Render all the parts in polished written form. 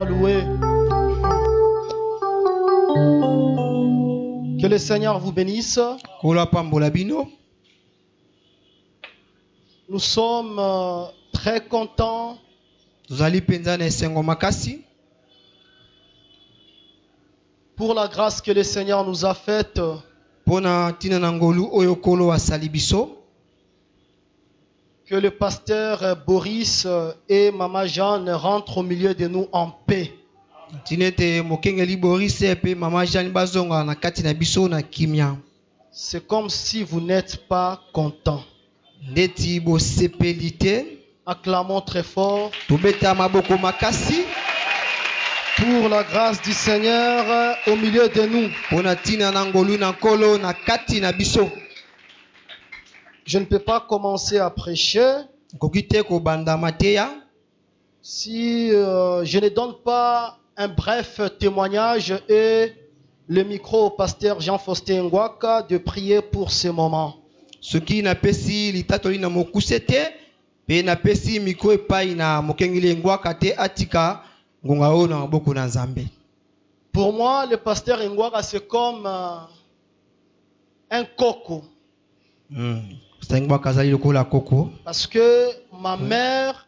Loué. Que le Seigneur vous bénisse. Nous sommes très contents pour la grâce que le Seigneur nous a faite. Que le pasteur Boris et Maman Jeanne rentrent au milieu de nous en paix. C'est comme si vous n'êtes pas content. Acclamons très fort pour la grâce du Seigneur au milieu de nous. Je ne peux pas commencer à prêcher si je ne donne pas un bref témoignage et le micro au pasteur Jean-Faustin Ngwaka de prier pour ce moment. Pour moi, le pasteur Ngwaka, c'est comme un coco. Parce que ma mère,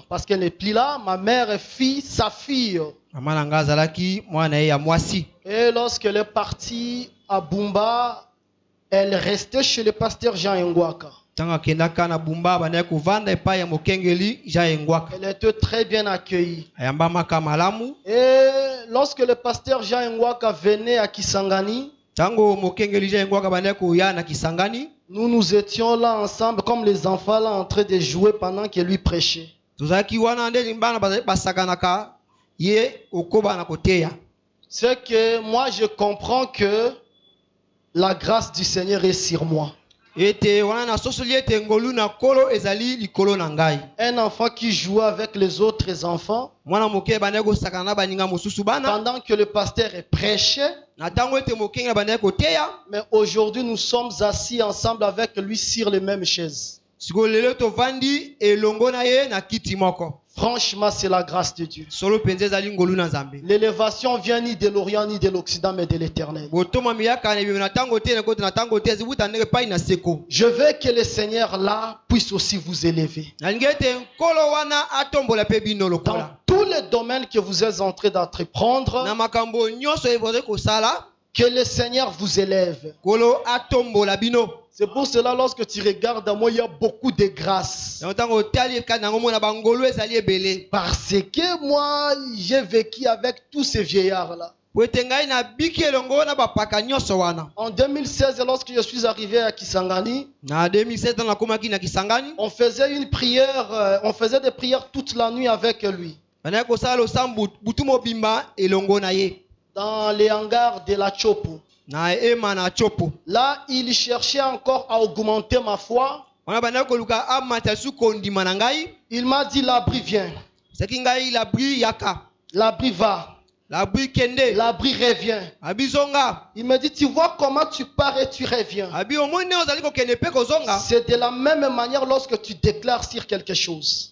parce qu'elle n'est plus là, ma mère est sa fille. Et lorsqu'elle est partie à Bumba, elle restait chez le pasteur Jean Ngwaka. Elle était très bien accueillie. Et lorsque le pasteur Jean Ngwaka venait à Kisangani, nous étions là ensemble comme les enfants là en train de jouer pendant qu'il lui prêchait. C'est que moi je comprends que la grâce du Seigneur est sur moi. Un enfant qui jouait avec les autres enfants pendant que le pasteur prêchait. Mais aujourd'hui nous sommes assis ensemble avec lui sur les mêmes chaises. Franchement, c'est la grâce de Dieu. L'élévation vient ni de l'Orient ni de l'Occident, mais de l'Éternel. Je veux que le Seigneur là puisse aussi vous élever. Dans tous les domaines que vous êtes en train d'entreprendre, que le Seigneur vous élève. C'est pour cela, lorsque tu regardes à moi, il y a beaucoup de grâce. Parce que moi, j'ai vécu avec tous ces vieillards-là. En 2016, lorsque je suis arrivé à Kisangani, on faisait une prière, on faisait des prières toute la nuit avec lui. Dans les hangars de la Chopo. Là, il cherchait encore à augmenter ma foi. Il m'a dit, l'abri vient. L'abri va. L'abri revient. Il me dit, tu vois comment tu pars et tu reviens. C'est de la même manière lorsque tu déclares sur quelque chose.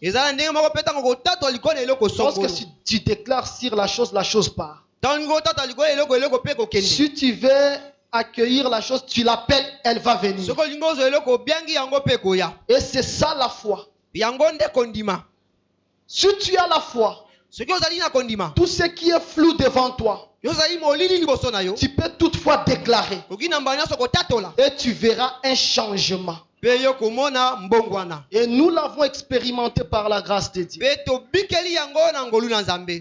Lorsque tu déclares sur la chose part. Si tu veux accueillir la chose, tu l'appelles, elle va venir. Et c'est ça la foi. Si tu as la foi, tout ce qui est flou devant toi, tu peux toutefois déclarer. Et tu verras un changement. Et nous l'avons expérimenté par la grâce de Dieu.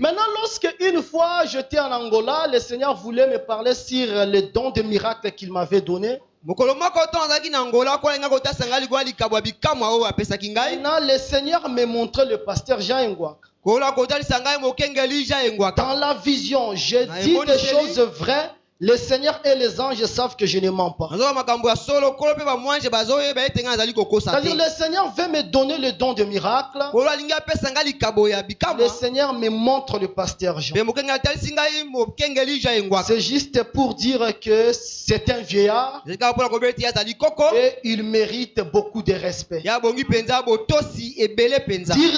Maintenant, lorsque une fois j'étais en Angola, le Seigneur voulait me parler sur les dons de miracles qu'il m'avait donnés. Maintenant, le Seigneur me montrait le pasteur Jean Ngwaka. Dans la vision, j'ai dit des choses vraies. Le Seigneur et les anges savent que je ne mens pas. C'est-à-dire, le Seigneur veut me donner le don de miracle. Le Seigneur me montre le pasteur Jean. C'est juste pour dire que c'est un vieillard et il mérite beaucoup de respect. Dire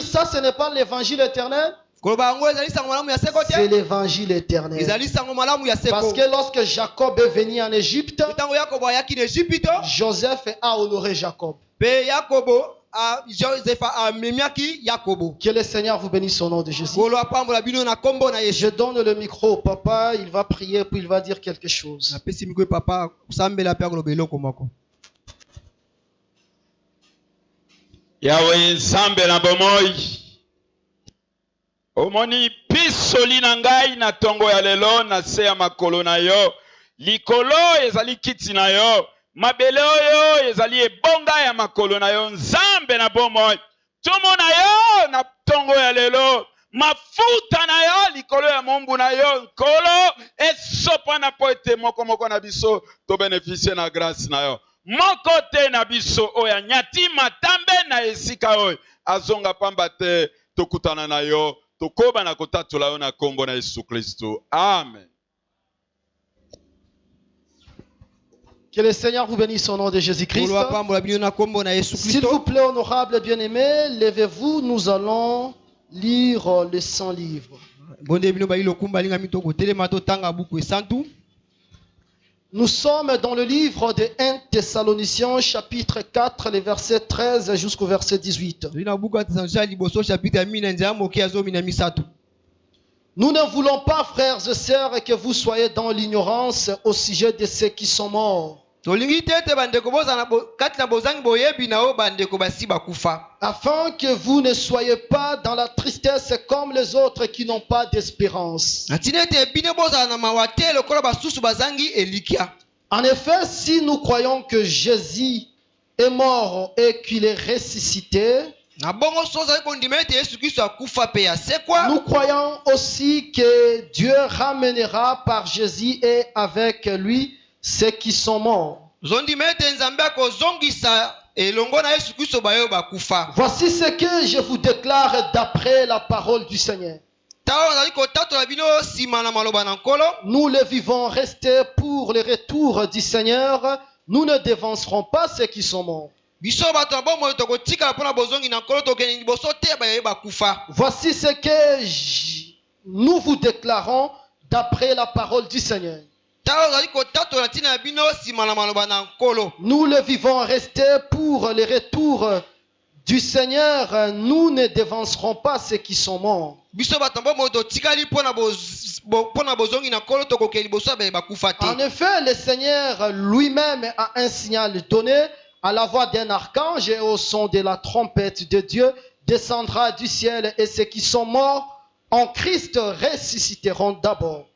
ça, ce n'est pas l'évangile éternel. C'est l'évangile éternel. Parce que lorsque Jacob est venu en Égypte, Joseph a honoré Jacob. Que le Seigneur vous bénisse au nom de Jésus. Je donne le micro au papa, il va prier puis il va dire quelque chose. Yahweh Nzambe na bomoi omoni pisoli na ngai na tongo ya lelo na se ya makolo na yo likolo ezali kiti na yo mabele oyo ezali ebonga ya makolo na yo Nzambe na bomoi tomona yo na tongo ya lelo mafuta na yo likolo ya mombu na yo nkolo esopa na po ete moko na biso to beneficie na grâce na yo moko te na biso oya nyati matambe na esika oyo azonga pamba te tokutana na yo tokoba na kotatola yo na kombo na Yesu Kristo. Amen. Que le Seigneur vous bénisse au nom de Jésus-Christ. S'il vous plaît, honorable bien-aimé, levez-vous, nous allons lire le Saint-Livre. Nous sommes dans le livre de 1 Thessaloniciens, chapitre 4, les versets 13 jusqu'au verset 18. Nous ne voulons pas, frères et sœurs, que vous soyez dans l'ignorance au sujet de ceux qui sont morts, afin que vous ne soyez pas dans la tristesse comme les autres qui n'ont pas d'espérance. En effet, si nous croyons que Jésus est mort et qu'il est ressuscité, nous croyons aussi que Dieu ramènera par Jésus et avec lui ceux qui sont morts. Voici ce que je vous déclare d'après la parole du Seigneur. Nous le vivons restés pour le retour du Seigneur. Nous ne dévancerons pas ceux qui sont morts. Voici ce que nous vous déclarons d'après la parole du Seigneur. Nous le vivons restés pour le retour du Seigneur. Nous ne dévancerons pas ceux qui sont morts. En effet, le Seigneur lui-même a un signal donné. À la voix d'un archange et au son de la trompette de Dieu descendra du ciel, et ceux qui sont morts en Christ ressusciteront d'abord.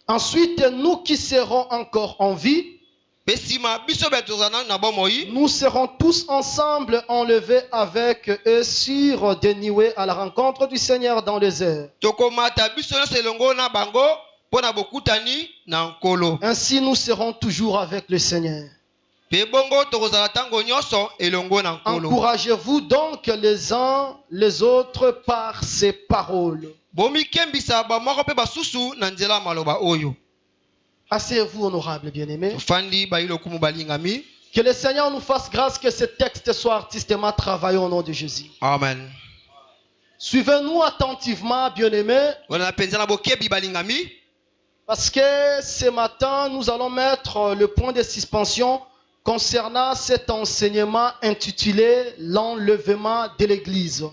Ensuite, nous qui serons encore en vie, nous serons tous ensemble enlevés avec eux sur des nuées à la rencontre du Seigneur dans les airs. Ainsi nous serons toujours avec le Seigneur. Encouragez-vous donc les uns les autres par ces paroles. Asseyez-vous, honorable bien-aimé. Que le Seigneur nous fasse grâce que ce texte soit artistement travaillé au nom de Jésus. Amen. Suivez-nous attentivement, bien-aimés. Parce que ce matin, nous allons mettre le point de suspension concernant cet enseignement intitulé l'enlèvement de l'Église.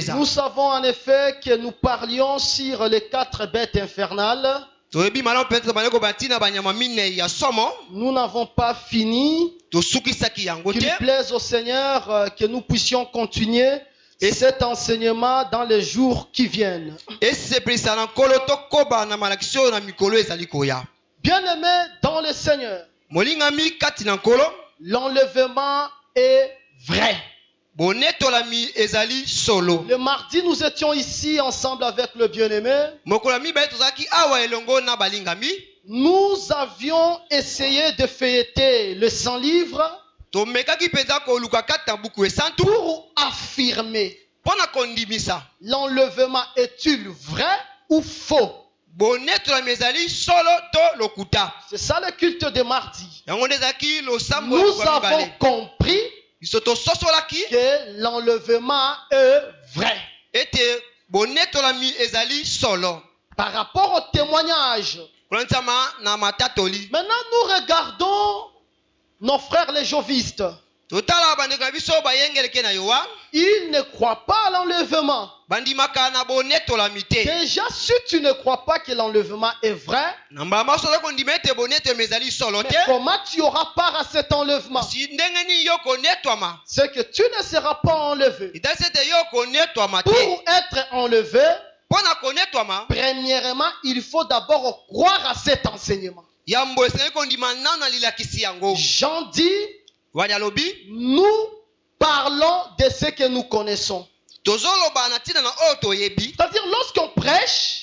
Nous savons en effet que nous parlions sur les 4 bêtes infernales. Nous n'avons pas fini. Qu'il plaise au Seigneur que nous puissions continuer cet enseignement dans les jours qui viennent. Bien-aimés dans le Seigneur, l'enlèvement est vrai. Le mardi, nous étions ici ensemble avec le bien-aimé. Nous avions essayé de feuilleter le 100 livres pour affirmer l'enlèvement est-il vrai ou faux. C'est ça le culte de mardi. Nous avons compris que l'enlèvement est vrai. Par rapport au témoignage. Maintenant, nous regardons nos frères les jovistes. Ils ne croient pas à l'enlèvement. Déjà, si tu ne crois pas que l'enlèvement est vrai, mais comment tu auras part à cet enlèvement? C'est que tu ne seras pas enlevé. Pour être enlevé, premièrement, il faut d'abord croire à cet enseignement. Jean dit, nous parlons de ce que nous connaissons. C'est-à-dire, lorsqu'on prêche,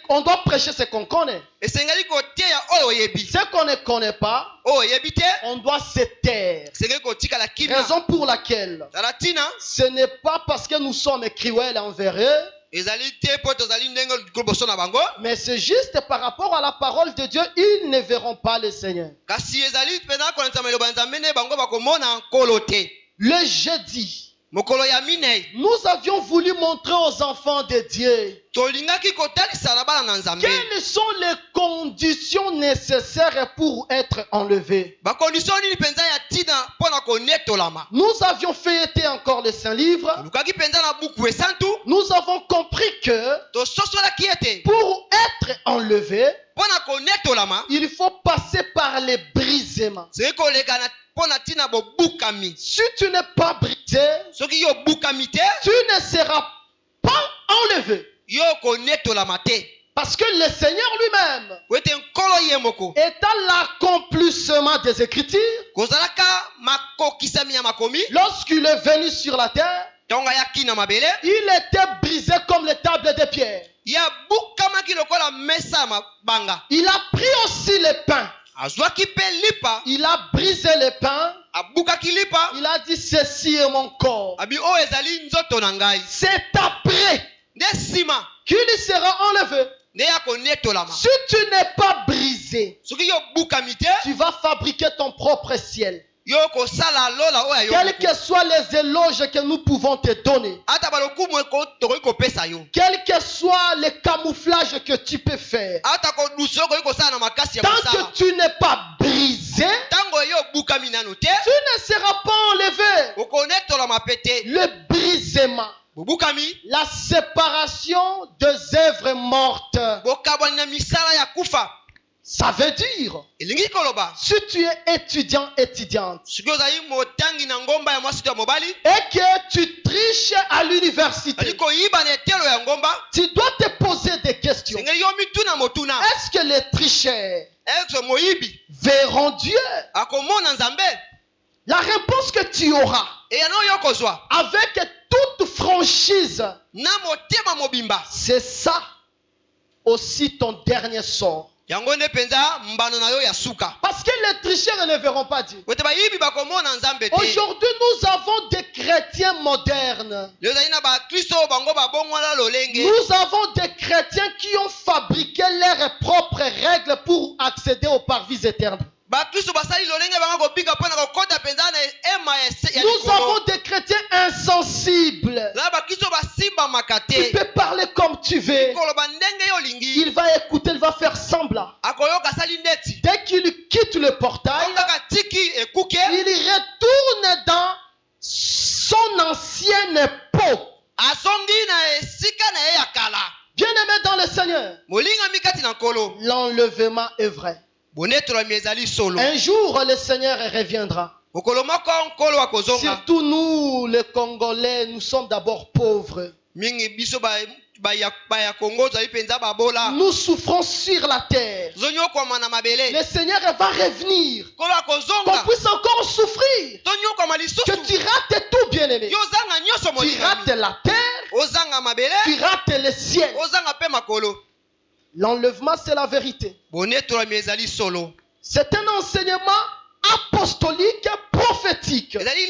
on doit prêcher ce qu'on connaît. Ce qu'on ne connaît pas, on doit se taire. Raison pour laquelle ce n'est pas parce que nous sommes cruels envers eux, mais c'est juste par rapport à la parole de Dieu, ils ne verront pas le Seigneur. Le jeudi, nous avions voulu montrer aux enfants de Dieu quelles sont les conditions nécessaires pour être enlevés. Nous avions feuilleté encore les Saints Livres. Nous avons compris que pour être enlevé, il faut passer par les brisements. Si tu n'es pas brisé, tu ne seras pas enlevé. Parce que le Seigneur lui-même est à l'accomplissement des Écritures. Lorsqu'il est venu sur la terre, il était brisé comme les tables de pierre. Il a pris aussi le pain. Il a brisé le pain. Il a dit, ceci est mon corps. C'est après qu'il sera enlevé. Si tu n'es pas brisé, tu vas fabriquer ton propre ciel. Quels que soient les éloges que nous pouvons te donner, quel que soit les camouflages que tu peux faire, tant que tu n'es pas brisé, tu ne seras pas enlevé. Le brisement, la séparation des œuvres mortes. Ça veut dire, si tu es étudiante, et que tu triches à l'université, tu dois te poser des questions. Est-ce que les tricheurs verront Dieu? La réponse que tu auras, avec toute franchise, c'est ça aussi ton dernier sort. Parce que les tricheurs ne verront pas Dieu. Aujourd'hui, nous avons des chrétiens modernes. Nous avons des chrétiens qui ont fabriqué leurs propres règles pour accéder au parvis éternel. Nous avons des chrétiens insensibles. Tu peux parler comme tu veux. Il va écouter, il va faire semblant. Dès qu'il quitte le portail, il retourne dans son ancienne peau. Bien-aimé dans le Seigneur, l'enlèvement est vrai. Un jour, le Seigneur reviendra. Surtout nous, les Congolais, nous sommes d'abord pauvres. Nous souffrons sur la terre. Le Seigneur va revenir. Qu'on puisse encore souffrir. Que tu rates tout, bien-aimé. Tu rates la terre. Tu rates le ciel. L'enlèvement, c'est la vérité. C'est un enseignement apostolique, prophétique. Mais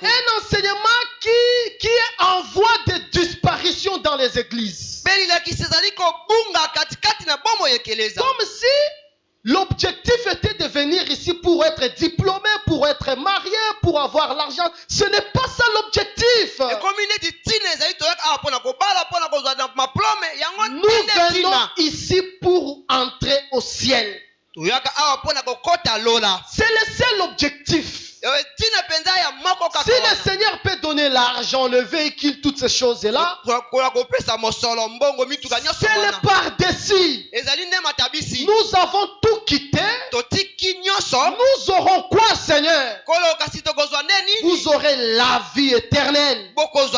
un enseignement qui est en voie de disparition dans les églises. Comme si l'objectif était de venir ici pour être diplômé, pour être marié, pour avoir l'argent. Ce n'est pas ça l'objectif. Nous venons ici pour entrer au ciel. C'est le seul objectif. Si le Seigneur peut donner l'argent, le véhicule, toutes ces choses-là, c'est le par-dessus. Nous avons tout quitté. Nous aurons quoi, Seigneur? Vous aurez la vie éternelle. Dans ce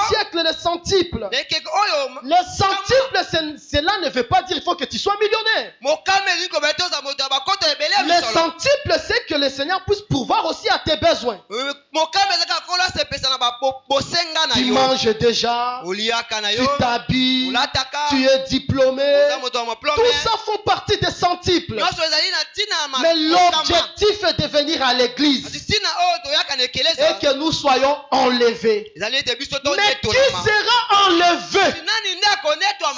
siècle, le centuple. Le centuple, cela ne veut pas dire qu'il faut que tu sois millionnaire. Le centuple, c'est que le Seigneur puisse pourvoir aussi à tes besoins. Tu manges déjà, tu t'habilles, tu es diplômé. Tout ça font partie des centuples. Mais l'objectif est de venir à l'église et que nous soyons enlevés. Mais qui sera enlevé?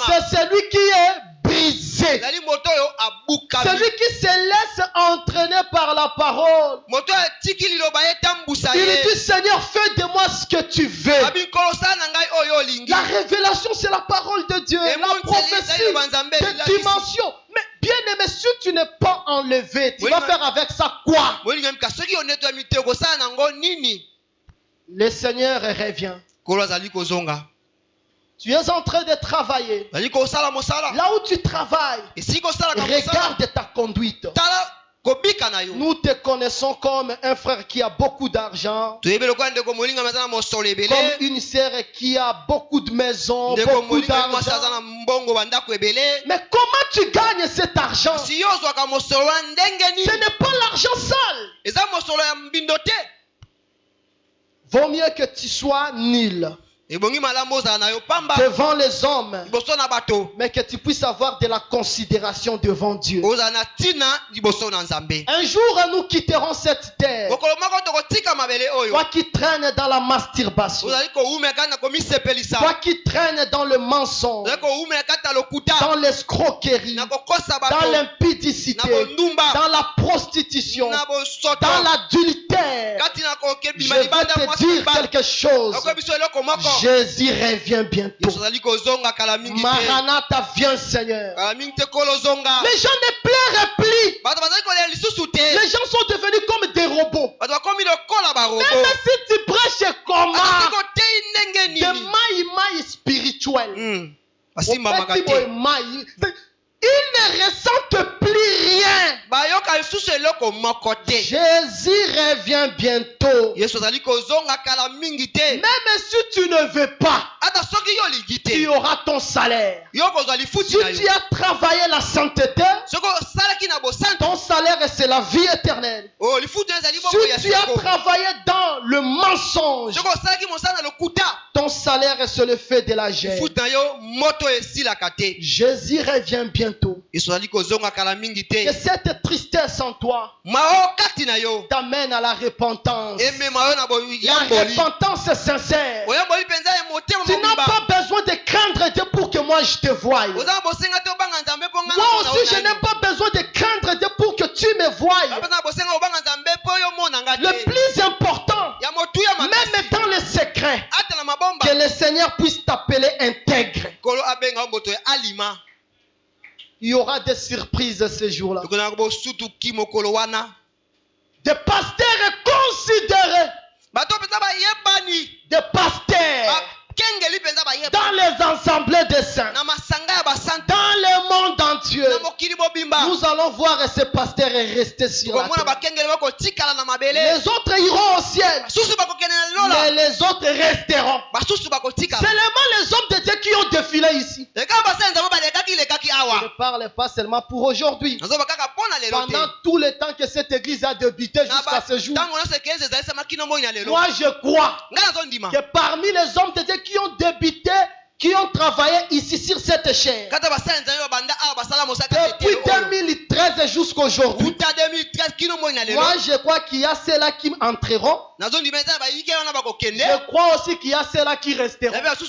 C'est celui qui est brisé. Celui qui se laisse entraîner par la parole. Il dit, Seigneur, fais de moi ce que tu veux. La révélation, c'est la parole de Dieu. La prophétie, des dimensions. Mais bien aimé, si tu n'es pas enlevé, tu vas faire avec ça quoi? Le Seigneur revient. Tu es en train de travailler. Là où tu travailles, regarde ta conduite. Nous te connaissons comme un frère qui a beaucoup d'argent, comme une sœur qui a beaucoup de maisons, beaucoup d'argent. Mais comment tu gagnes cet argent? Ce n'est pas l'argent sale. Vaut mieux que tu sois nul devant les hommes, mais que tu puisses avoir de la considération devant Dieu. Un jour, nous quitterons cette terre. Toi qui traînes dans la masturbation, toi qui traînes dans le mensonge, dans l'escroquerie, dans l'impudicité, dans la prostitution, dans l'adultère, je vais te dire quelque chose. Jésus revient bientôt. Maranatha, viens, Seigneur. Les gens ne pleurent plus. Les gens sont devenus comme des robots. Même si tu prêches comme des maïs spirituels, ils ne ressentent plus rien. Jésus revient bientôt. Même si tu ne veux pas, tu auras ton salaire. Si tu as travaillé la sainteté, ton salaire c'est la vie éternelle. Si tu as travaillé dans le mensonge, ton salaire c'est le fait de la gêne. Jésus revient bientôt. Que cette tristesse en toi t'amène à la repentance. La repentance est sincère. Tu n'as pas besoin de craindre Dieu pour que moi je te voie. Moi aussi je n'ai pas besoin de craindre Dieu pour que tu me voies. Le plus important, même dans le secret, que le Seigneur puisse t'appeler intègre. Il y aura des surprises ce jour-là. Des pasteurs considérés. Des pasteurs dans les assemblées des saints, dans le monde entier. Nous allons voir ce pasteur est resté sur la terre. Les autres iront au ciel, mais les autres resteront. Seulement les hommes de Dieu qui ont défilé ici. Je ne parle pas seulement pour aujourd'hui. Pendant tout le temps que cette église a débuté jusqu'à ce jour, moi je crois que parmi les hommes de Dieu qui ont débuté, qui ont travaillé ici sur cette chaîne depuis 2013 jusqu'à aujourd'hui, moi je crois qu'il y a ceux-là qui entreront. Je crois aussi qu'il y a ceux-là qui resteront. De la même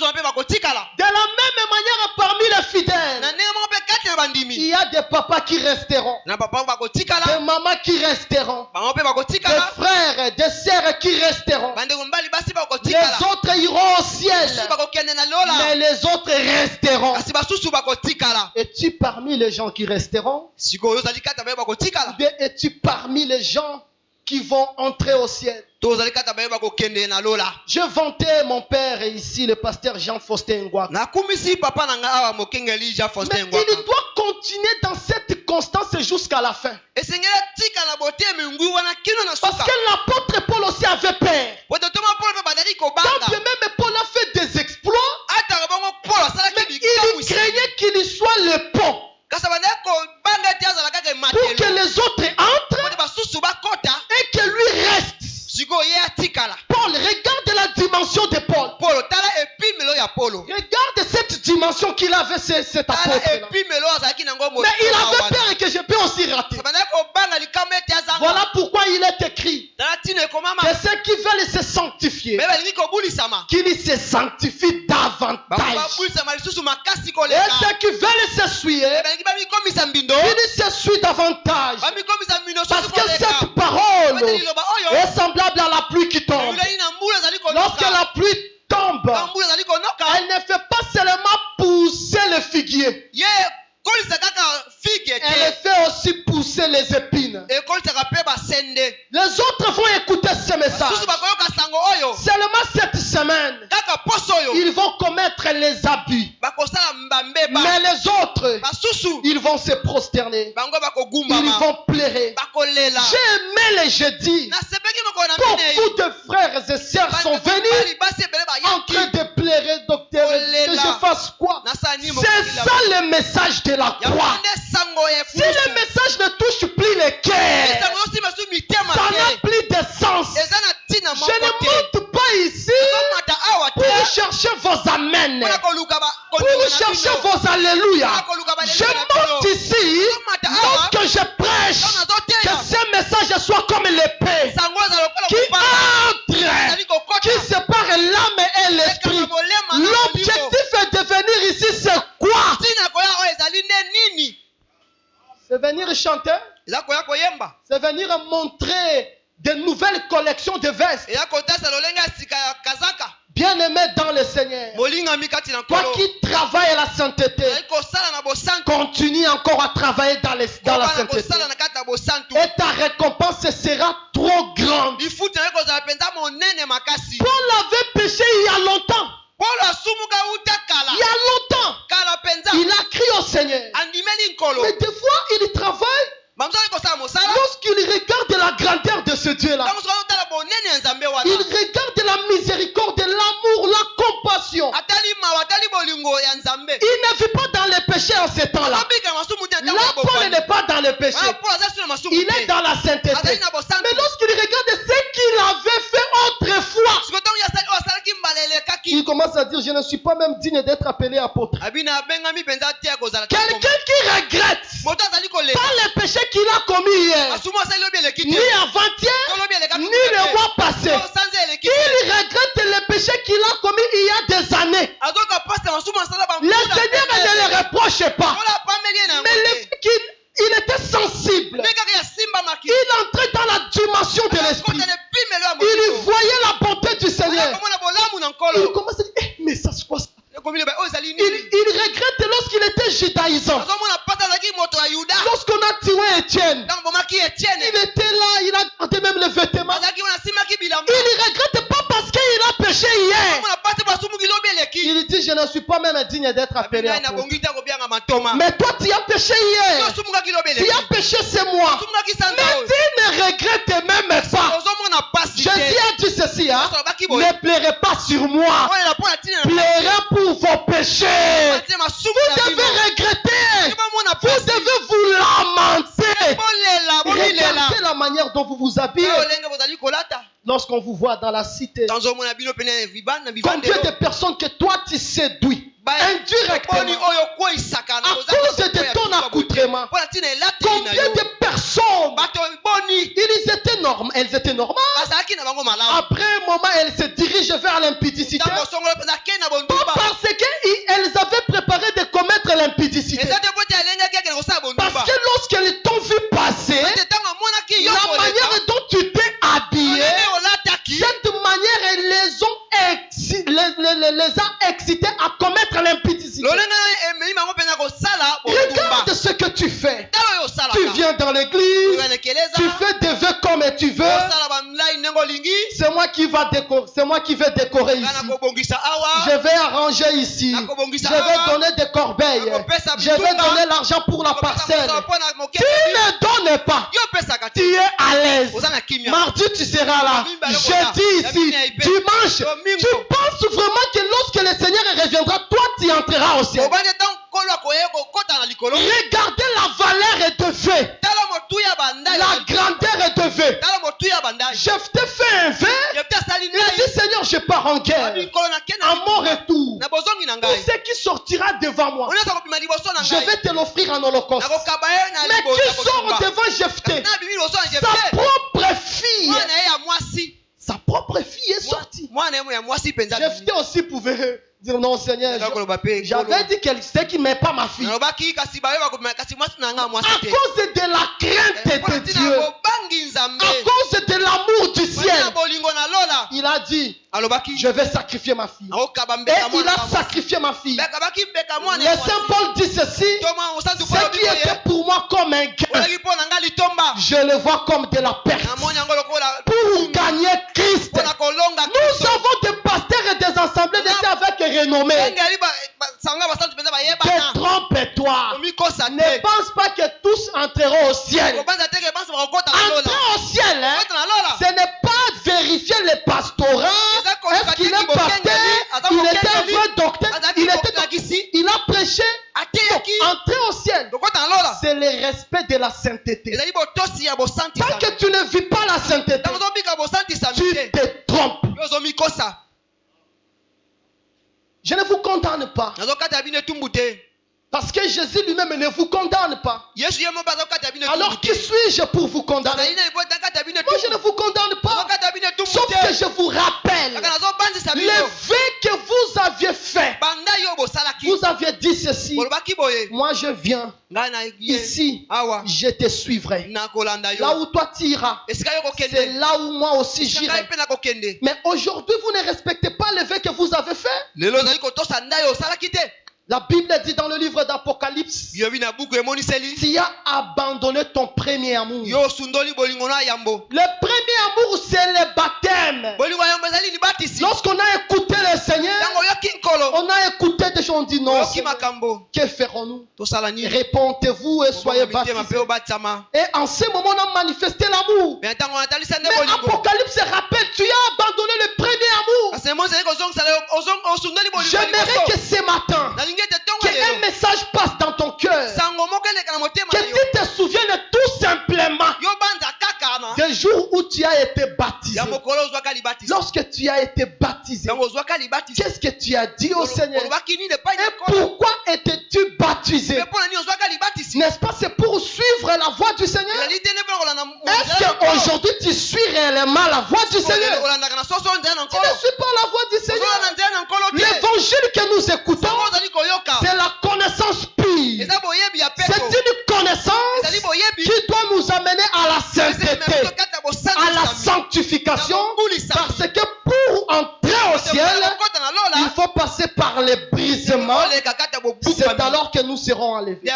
manière, parmi les fidèles, il y a des papas qui resteront, des mamans qui resteront, des frères, des sœurs qui resteront. Les autres iront au ciel, mais les autres resteront. Es-tu parmi les gens qui resteront? Ou bien es-tu parmi les gens qui vont entrer au ciel? Je vantais mon père ici, le pasteur Jean-Faustin Ngwaka. Mais il doit continuer dans cette constance jusqu'à la fin. Parce que l'apôtre Paul aussi avait peur. Quand même Paul a fait des exploits, mais il craignait qu'il soit le pont pour que les autres entrent et que lui reste. Paul, regarde la dimension de Paul. Regarde cette dimension qu'il avait, cet apôtre. Mais il avait peur que je peux aussi rater. Voilà pourquoi il est écrit que ceux qui veulent se sanctifier, qu'ils se sanctifient davantage. Et ceux qui veulent se suivre, qu'ils se suivent davantage. Parce que cette parole est semblable à la pluie qui tombe. Lorsque la pluie tombe, elle ne fait pas seulement pousser le figuier, elle fait aussi pousser les épines. Les autres vont écouter ce message. Seulement cette semaine, ils vont commettre les abus. Mais les autres, ils vont se prosterner. Ils vont pleurer. J'ai aimé les jeudis. Beaucoup de frères et sœurs sont venus en train de pleurer, docteur. Que je fasse quoi? C'est ça le message de la croix. Si le message ne touche plus le cœur, ça n'a plus de sens. Je ne monte pas ici pour chercher vos amens, pour chercher vos alléluia. Je monte ici lorsque je prêche, que ce message soit comme l'épée qui entre, qui sépare l'âme et l'esprit. L'objectif est de venir ici, c'est quoi? C'est venir chanter, c'est venir montrer de nouvelles collections de vestes. Bien-aimé dans le Seigneur, toi qui travailles à la sainteté, continue encore à travailler dans la sainteté. Et ta récompense sera trop grande. Paul avait péché il y a longtemps. Il y a longtemps, il a crié au Seigneur. Mais des fois, il travaille. Lorsqu'il regarde la grandeur de ce Dieu-là, il regarde la miséricorde, l'amour, la compassion. Il ne vit pas dans le péché en ce temps-là. Là, Paul n'est pas dans le péché. Il est dans la sainteté. Mais lorsqu'il regarde ce qu'il avait fait autrefois, il commence à dire, je ne suis pas même digne d'être appelé apôtre. Quelqu'un qui regrette pas le péché qu'il a commis hier, ni avant-hier, ni le mois passé. Il regrette le péché qu'il a commis il y a des années. Le Seigneur ne le reproche pas. Mais le fait qu'il était sensible, il entrait dans la dimension de l'esprit. Il voyait la bonté du Seigneur. Il commence à dire, mais ça se passe. Il regrette lorsqu'il était judaïsant. Lorsqu'on a tué Étienne, il était là, il a gardé même les vêtements. Il ne regrette pas parce qu'il a péché hier. Il dit, je ne suis pas même digne d'être appelé apôtre. Mais toi, tu as péché hier. Tu as péché ce mois. Mais tu ne regrettes même pas. Jésus a dit ceci, hein? Ne pleurez pas sur moi. Pleurez pour vos péchés. Vous devez regretter. Vous devez vous lamenter. Regardez la manière dont vous vous habillez. Lorsqu'on vous voit dans la cité, combien de personnes que toi tu séduis indirectement à cause de ton accoutrement? Combien de personnes elles étaient normales. Après un moment, elles se dirigent vers l'impudicité. Pas parce qu'elles avaient préparé de commettre l'impudicité. Parce que lorsqu'elles t'ont vu passer, la manière dont tu t'es habillé, cette manière, elle les a excités à commettre l'impudicité. Regarde ce que tu fais. Tu viens dans l'église, tu fais des vœux comme tu veux. C'est moi qui vais décorer ici. Je vais arranger ici. Je vais donner des corbeilles. Je vais donner l'argent pour la parcelle. Tu ne donnes pas. Tu es à l'aise. Mardi, tu seras là. Jeudi ici. Dimanche. Tu penses vraiment que lorsque le Seigneur reviendra, toi tu entreras au ciel? Regardez la valeur de feu. La grandeur est de vœu. Je t'ai fait un vœu. Il dit, Seigneur, je pars en guerre. À mon retour, tout ce qui sortira devant moi, je vais te l'offrir en holocauste. Mais qui sort devant Jephthé? Sa propre fille est sortie. Jephthé aussi pouvait dire non, Seigneur. J'avais dit que c'est qui ne met pas ma fille. À cause de la crainte de Dieu, à cause de l'amour du ciel, il a dit, je vais sacrifier ma fille. Et il a sacrifié ma fille. Le Saint Paul dit ceci, ce qui était pour moi comme un gain, je le vois comme de la perte. Pour gagner Christ. Nous avons des pasteurs et des assemblées d'été avec renommée. Détrompe-toi. Ne pense pas que tous entreront au ciel. Entrer au ciel, hein, ce n'est pas vérifier les pastorats. Est-ce qu'il est pasteur? Il était un vrai docteur. Il a prêché. Entrer au ciel, c'est le respect de la sainteté. Tant que tu ne vis pas la sainteté, tu te trompes. Je ne vous condamne pas. Parce que Jésus lui-même ne vous condamne pas. Alors qui suis-je pour vous condamner? Moi je ne vous condamne pas. Sauf que je vous rappelle le vœu que vous aviez fait. Vous aviez dit ceci. Moi je viens ici. Je te suivrai. Là où toi tu iras, c'est là où moi aussi j'irai. Mais aujourd'hui vous ne respectez pas le vœu que vous avez fait. La Bible dit dans le livre d'Apocalypse, tu as abandonné ton premier amour. Le premier amour, c'est le baptême. Lorsqu'on a écouté le Seigneur, on a écouté des gens qui disent non. Que ferons-nous? Répondez-vous et soyez baptisés. Et en ce moment, on a manifesté l'amour. Mais Apocalypse rappelle, tu as abandonné le premier amour. J'aimerais que ce matin, qu'un message passe dans ton cœur. Que tu te souviennes tout simplement des jours où tu as été baptisé. Lorsque tu as été baptisé, qu'est-ce que tu as dit au Seigneur? Et pourquoi étais-tu baptisé? N'est-ce pas, c'est pour suivre la voie du Seigneur? Est-ce qu'aujourd'hui tu suis réellement la voie du Seigneur? Tu ne suis pas la voie du Seigneur. L'évangile que nous écoutons, c'est la connaissance pure. C'est une connaissance qui doit nous amener à la sainteté, à la sanctification. Parce que pour entrer au ciel, il faut passer par les brisements. C'est alors que nous serons enlevés.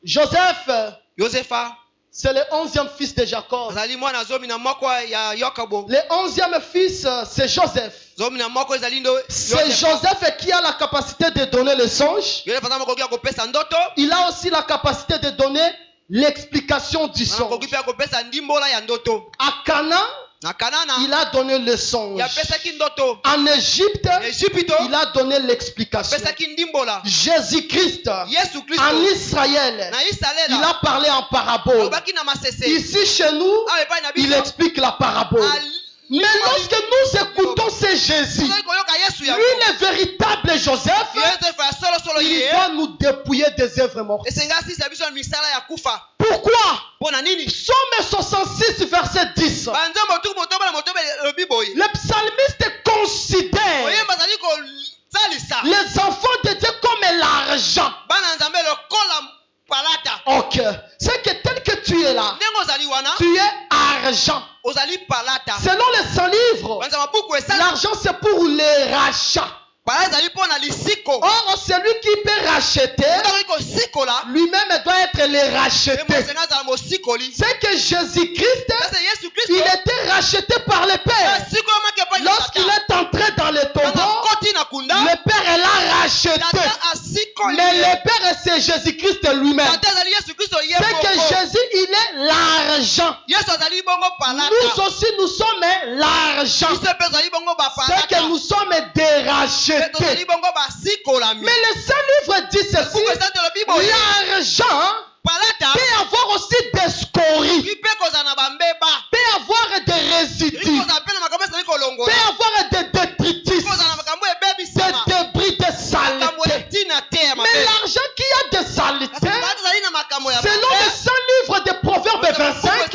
Joseph C'est le 11e fils de Jacob. azali mwana zomi na moko ya Yakobo. Le 11e fils, c'est Joseph. Zomi na moko ezali ndo C'est Joseph qui a la capacité de donner le songe. Yole fata moko ko pesa ndoto. Il a aussi la capacité de donner l'explication du songe. Ko ko pesa ndimbola ya ndoto. À Canaan, Na Kanana il a donné le songe. ya pesa ki ndoto. En Égypte, Égypte il a donné l'explication. pesa ki ndimbola. Jésus-Christ, Yesu Kristo en Israël, na Israël il a parlé en parabole. obaki na masese. Ici chez nous, Ah epa na il biso. explique la parabole. Mais lorsque nous écoutons ce Jésus, Soki koyoka Yesu ya. lui le véritable Joseph, Yesu fa solo solo il ye. doit nous dépouiller des œuvres mortes. Esenga sisi biso misala ya kufa. Pourquoi? Pona nini? Psaume 66, verset 10. Banzo motu motoba na motoba lobi boy. Le psalmiste considère Oyemba zali ko salisa. les enfants de Dieu comme l'argent. Bana nzambe lokola palata. Ok. C'est que tel que tu es là, Ndengo zali wana. tu es argent. Ozali palata. Selon les 100 livres, Banza mabuku esala. l'argent c'est pour les rachats. Palata zali pona lisiko. Or, celui qui peut racheter, Ndako ko sikola. lui-même doit être le Emo racheté. senga za mo sikoli. C'est que Jésus-Christ, Sasa Yesu Kristo. il était racheté par le Père. Siko make pa. Lorsqu'il est entré dans le tombeau, koti na kunda. le Père l'a racheté. Tata asikoli. Mais le Père, c'est Jésus-Christ lui-même. Tata zali Yesu Kristo ye. C'est que Jésus, il est l'argent. Yesu azali bongo palata. Nous aussi, nous sommes l'argent. Biso pe zali bongo ba C'est que palata. nous sommes des rachetés. Tozali bongo ba sikola mi. Mais le Saint-Livre dit ceci, Buku esante lo bibo ye. l'argent Palata. peut avoir aussi des scories, Ipe koza na bambeba. peut avoir des résidus, Ikoza pe na makambo ezali kolongola. peut avoir des détritus, Ikoza na makambo ebebisama. des débris, des Makambo saletés. etina te ya Mais mabe. l'argent qui a des Kasi saletés, palata zali na makambo ya selon le Saint-Livre des Proverbes 25,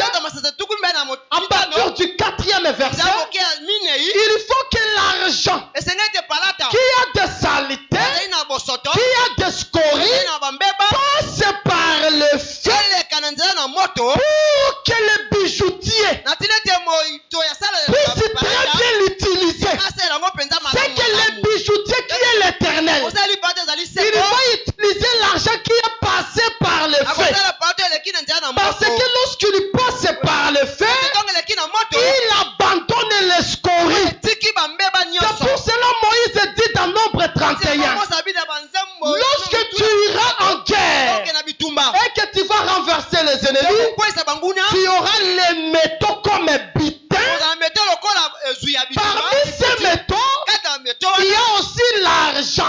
à partir du 4e verset, il faut que l'argent qui a des saletés, qui a des scories, passe par le feu pour que le bijoutier puisse très bien l'utiliser. C'est que le bijoutier qui est l'éternel, il va utiliser l'argent qui est passé par le feu. Parce que lorsqu'il passe par le feu, il abandonne les scories. C'est pour cela Moïse dit dans Nombre 31, lorsque tu iras en guerre et que tu vas renverser les ennemis, tu auras les métaux comme butin. Parmi ces métaux, il y a aussi l'argent.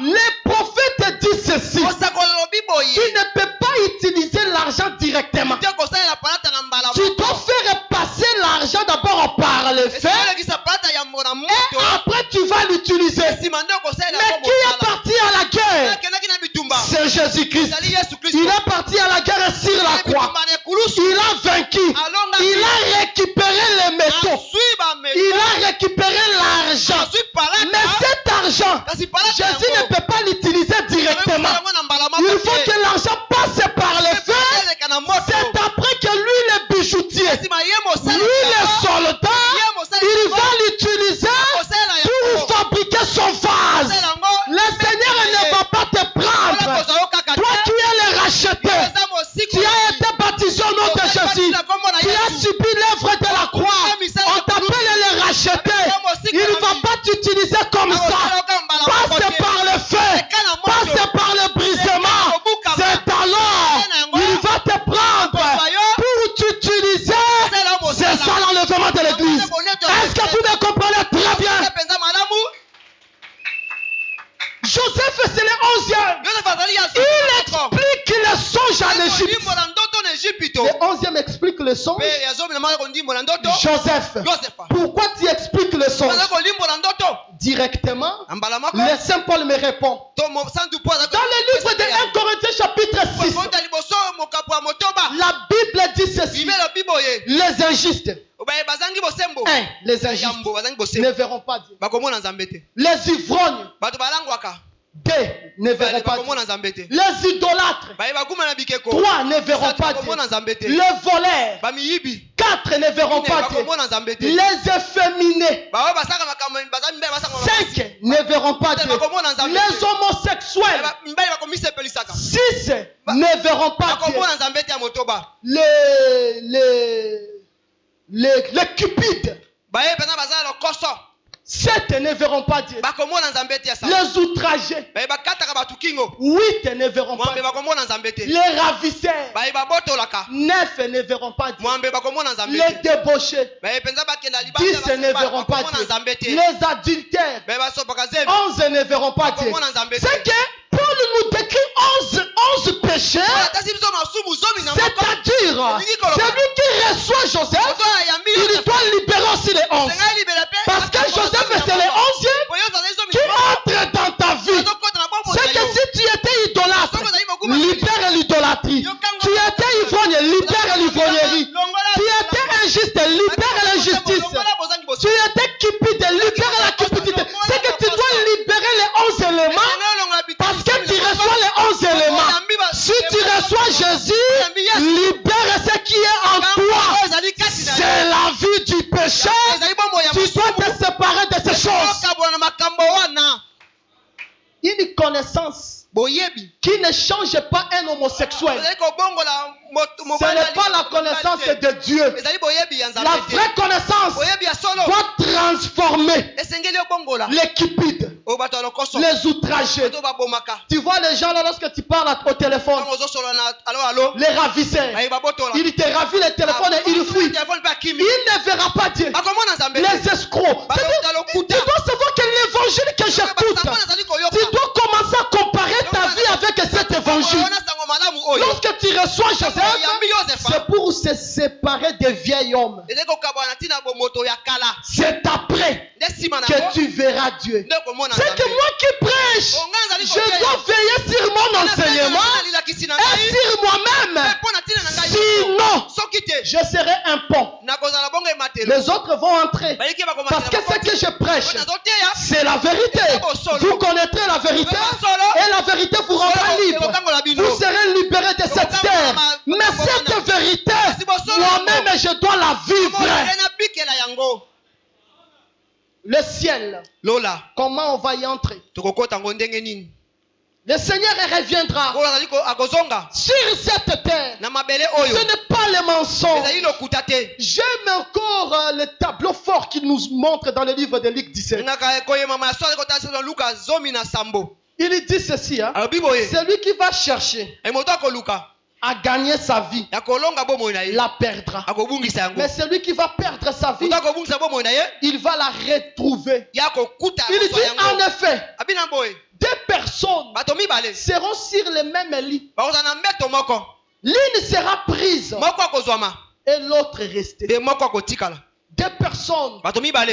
Les prophètes disent ceci, tu ne peux pas utiliser l'argent directement. Tu dois faire passer l'argent d'abord par le feu et après tu vas l'utiliser. Mais qui est parti à la guerre? C'est Jésus-Christ. Il est parti à la guerre sur la croix. Il a vaincu. Il a récupéré les métaux. Il a récupéré l'argent. Mais cet argent, Jésus ne peut pas l'utiliser directement. Il faut que l'argent passe par le feu. C'est après que lui, le bijoutier, lui, le soldat, il va l'utiliser pour fabriquer son vase. Le Seigneur ne va pas te prendre. Toi qui es le racheté, tu as été baptisé au nom de Jésus. Tu as subi l'œuvre de la croix. On t'appelle le racheté. Il ne va pas t'utiliser comme ça. Passe par le feu. Passe par le brisement. C'est alors il va te prendre pour t'utiliser. C'est ça l'enlèvement de l'église. Est-ce que vous me comprenez très bien? Joseph, c'est le 11e. Il explique le songe en Égypte. Le 11e explique le songe. Joseph, pourquoi tu expliques le songe? Directement, le Saint Paul me répond. Dans le livre de 1 Corinthiens chapitre 6, la Bible dit ceci. Les injustes, les injustes ne verront pas Dieu. Les ivrognes, ne verront pas Dieu. Les idolâtres, 3 ne verront pas Dieu. Les voleurs, 4 ne verront pas Dieu. Les efféminés, 5 ne verront pas Dieu. Les homosexuels, 6 ne verront pas Dieu. Les cupides, 7 ne verront pas Dieu. Les outragés, 8 ne verront pas Dieu. Les ravisseurs, 9 ne verront pas Dieu. Les débauchés, 10 ne verront pas Dieu. Les adultères, 11 ne verront pas Dieu. C'est que Paul nous décrit 11 péchés, c'est-à-dire celui qui reçoit Joseph, il doit libérer aussi les 11. Parce que Joseph, c'est le 11e qui entre dans ta vie. C'est que si tu étais idolâtre, libère l'idolâtrie. Tu étais ivrogne, libère l'ivrognerie. Tu étais injuste, libère l'injustice. Tu étais cupide, libère la cupidité. C'est que tu dois libérer les 11 éléments parce que tu reçois les 11 éléments. Si tu reçois Jésus, libère ce qui est en toi. C'est la vie du péché. Tu dois te séparer de ces choses. Une connaissance qui ne change pas un homosexuel. Ce n'est pas la connaissance de Dieu. La vraie connaissance doit transformer les cupides, les outragés. Tu vois les gens là lorsque tu parles au téléphone, les ravisseurs, il te ravit le téléphone et il fuit. Il ne verra pas Dieu. Les escrocs. Tu dois savoir que l'évangile que j'écoute, tu dois commencer à comparer ta vie avec cet évangile. Lorsque tu reçois Joseph, c'est pour se séparer des vieils hommes. C'est après que tu verras Dieu. C'est que moi qui prêche, je dois veiller sur mon enseignement et sur moi-même. Sinon, je serai un pont. Les autres vont entrer. Parce que ce que je prêche, c'est la vérité. Vous connaîtrez la vérité et la vérité vous rendra libre. Vous serez libérés de cette terre. Mais cette vérité, moi-même, je dois la vivre. Le ciel, comment on va y entrer? Le Seigneur reviendra sur cette terre. Ce n'est pas le mensonge. J'aime encore le tableau fort qu'il nous montre dans le livre de Luc 17. Il dit ceci, hein? Celui qui va chercher à gagner sa vie, la perdra. Mais celui qui va perdre sa vie, il va la retrouver. Il dit en effet, 2 personnes seront sur le même lit. L'une sera prise et l'autre restée. 2 personnes